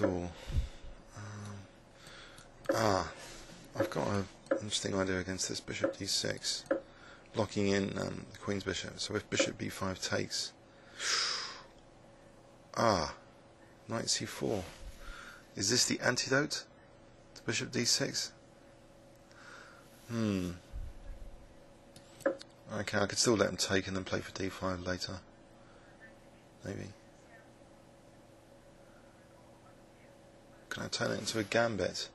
install. I've got an interesting idea against this bishop d6, blocking in the queen's bishop. So if bishop b5 takes, knight c4. Is this the antidote to bishop d6? Okay, I could still let him take and then play for d5 later. Maybe. Can I turn it into a gambit?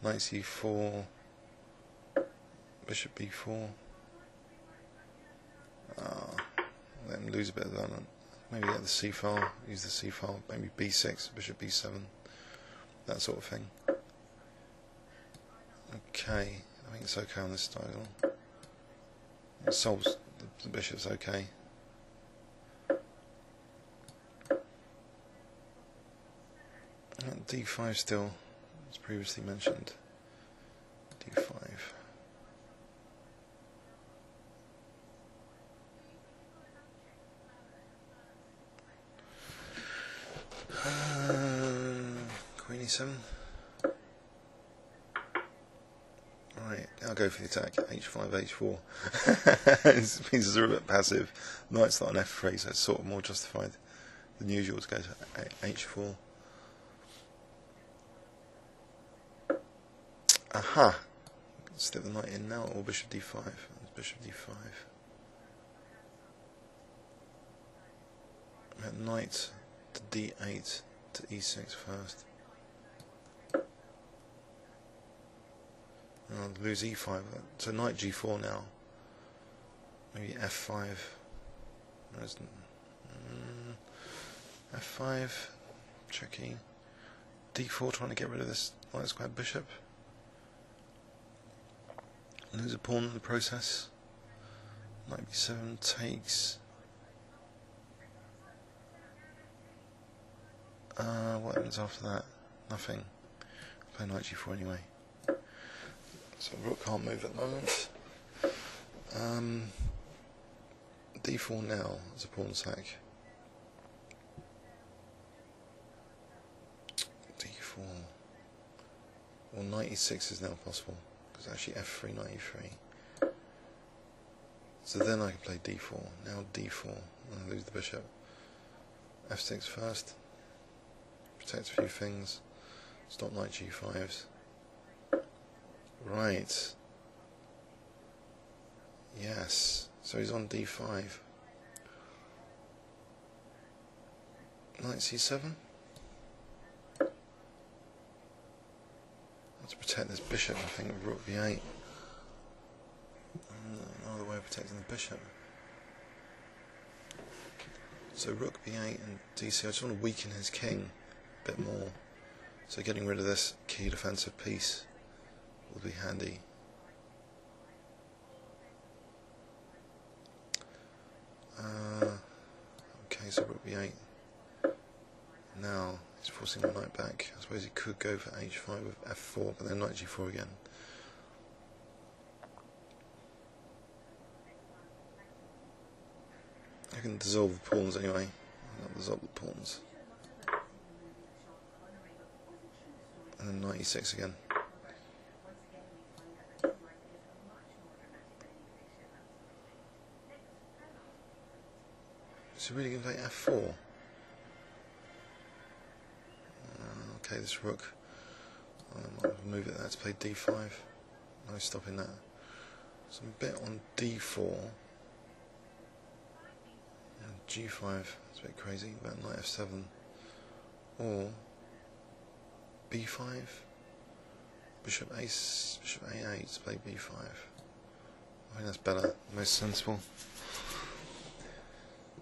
Knight c4, bishop b4. Let him lose a bit of that. Maybe get the c file, use the c file, maybe b6, bishop b7, that sort of thing. Okay, I think it's okay on this style. It solves the bishop's okay. d5 still, as previously mentioned. d5. Queen e7. Right, I'll go for the attack. h5, h4. These pieces are a bit passive. Knight's not on f3, so it's sort of more justified than usual to go to h4. Aha! Slip the knight in now, or bishop d5. Bishop d5. Knight to d8 to e6 first. I'll lose e5. So knight g4 now. Maybe f5. F5. Tricky. d4, trying to get rid of this light square bishop. Lose a pawn in the process. Knight b7 takes. What happens after that? Nothing. I'll play knight g4 anyway. So rook can't move at the moment. d4 now as a pawn sack. d4. Well, knight e6 is now possible. It's actually f3, knight e3. So then I can play d4. Now d4. And I lose the bishop. f6 first. Protects a few things. Stop knight g5s. Right. Yes. So he's on d5. Knight c7. To protect this bishop, I think rook b8. Another way of protecting the bishop. So rook b8 and dc. I just want to weaken his king a bit more. So getting rid of this key defensive piece will be handy. Okay, so rook b8. Now he's forcing my knight back. I suppose he could go for h5 with f4, but then knight g4 again. I can dissolve the pawns anyway. I'll dissolve the pawns. And then knight e6 again. Is he really going to play f4? Okay, this rook. I might move it there to play d5. No stopping that. So I'm a bit on d4. And g5. It's a bit crazy. About knight f7. Or b5. Bishop a8 to play b5. I think that's better. Most sensible.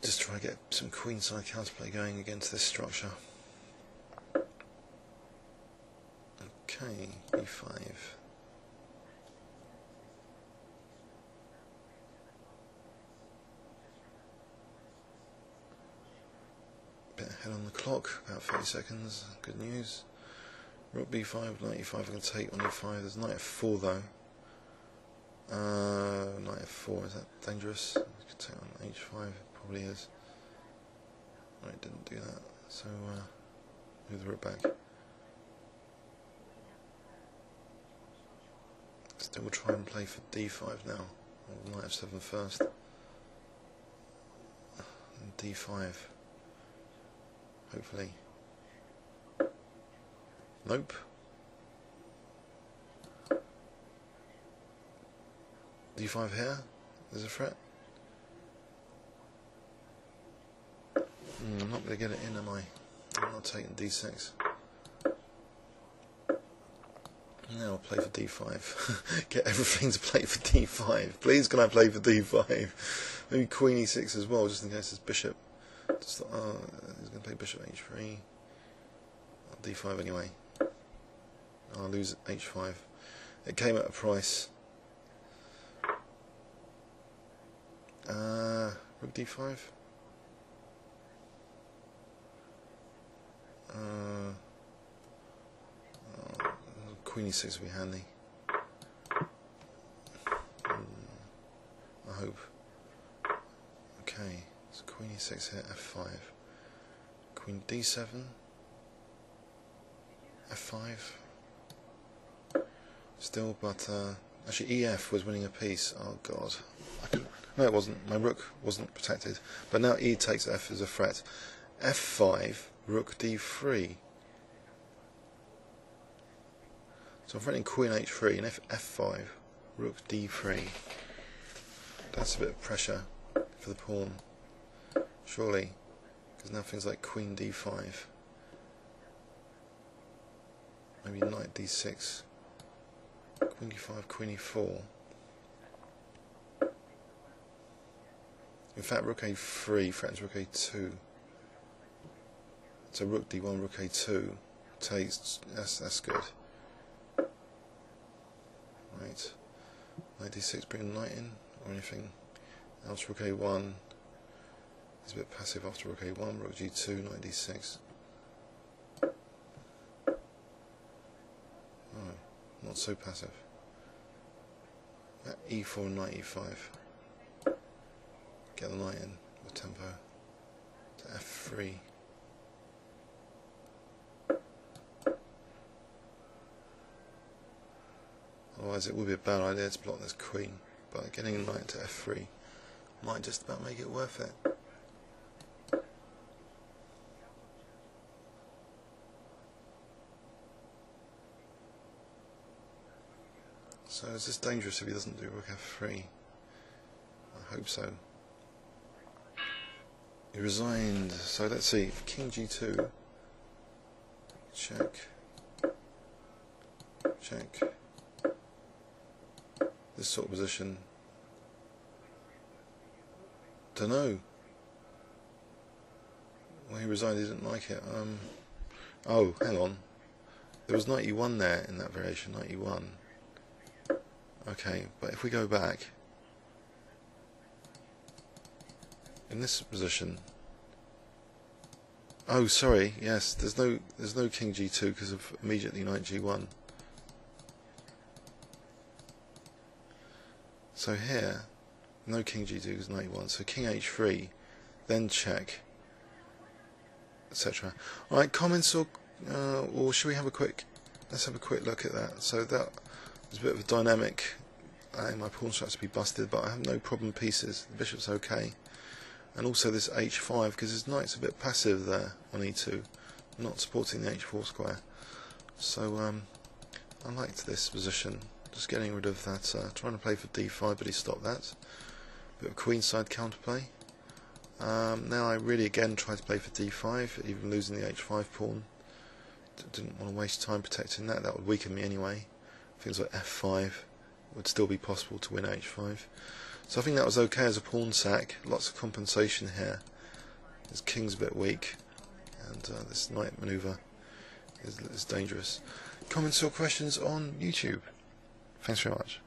Just try to get some queenside counterplay going against this structure. Okay, b5. Bit ahead on the clock, about 30 seconds. Good news. Rook b5, knight e5. I'm going to take on e5. There's knight f4 though. Knight f4, is that dangerous? I could take on h5, it probably is. No, it didn't do that. So Move the rook back. Still we'll try and play for d5 now. Knight f7 first. And d5. Hopefully. Nope. d5 here. There's a threat. I'm not going to get it in, am I? I'm not taking d6. Now I'll play for d5. Get everything to play for d5. Please can I play for d5? Maybe queen e6 as well, just in case it's bishop. Just, he's going to play bishop h3. d5 anyway. I'll lose h5. It came at a price. Rook d5. Queen e6 will be handy. I hope. Okay, so queen e6 here, f5. Queen d7. f5. Still, but actually ef was winning a piece. Oh god. No, it wasn't. My rook wasn't protected. But now e takes f as a threat. f5, rook d3. So I'm threatening queen h3 and if f5, rook d3. That's a bit of pressure for the pawn, surely, because now things like queen d5, maybe knight d6, queen d5, queen e4. In fact, rook a3 threatens rook a2. So rook d1, rook a2 takes. That's good. Right, knight d6, bring a knight in, or anything else. Rook a1 is a bit passive after rook a1, rook g2, knight d6. Oh, not so passive. e4, knight e5. Get the knight in with tempo. To f3. Otherwise it would be a bad idea to block this queen, but getting a knight to f3 might just about make it worth it. So is this dangerous if he doesn't do rook f3? I hope so. He resigned, so let's see, king g2, check, check. This sort of position. Dunno. Well, he resigned, he didn't like it. Oh, hang on. There was knight e1 there in that variation, knight e1. Okay, but if we go back, in this position. Oh, sorry, yes, there's no king g2 because of immediately knight g1. So here, no king g2 because knight e1, so king h3, then check, etc. Alright, comments or should we have a quick, let's have a quick look at that. So that was a bit of a dynamic. I think my pawn structure to be busted, but I have no problem pieces. The bishop's okay. And also this h5, because his knight's a bit passive there on e2, not supporting the h4 square. So I liked this position. Just getting rid of that, trying to play for d5, but he stopped that. Bit of queenside counterplay. Now I really again try to play for d5, even losing the h5 pawn. Didn't want to waste time protecting that, that would weaken me anyway. Things like f5 would still be possible to win h5. So I think that was okay as a pawn sack, lots of compensation here. His king's a bit weak, and this knight manoeuvre is dangerous. Comments or questions on YouTube? Thanks very much.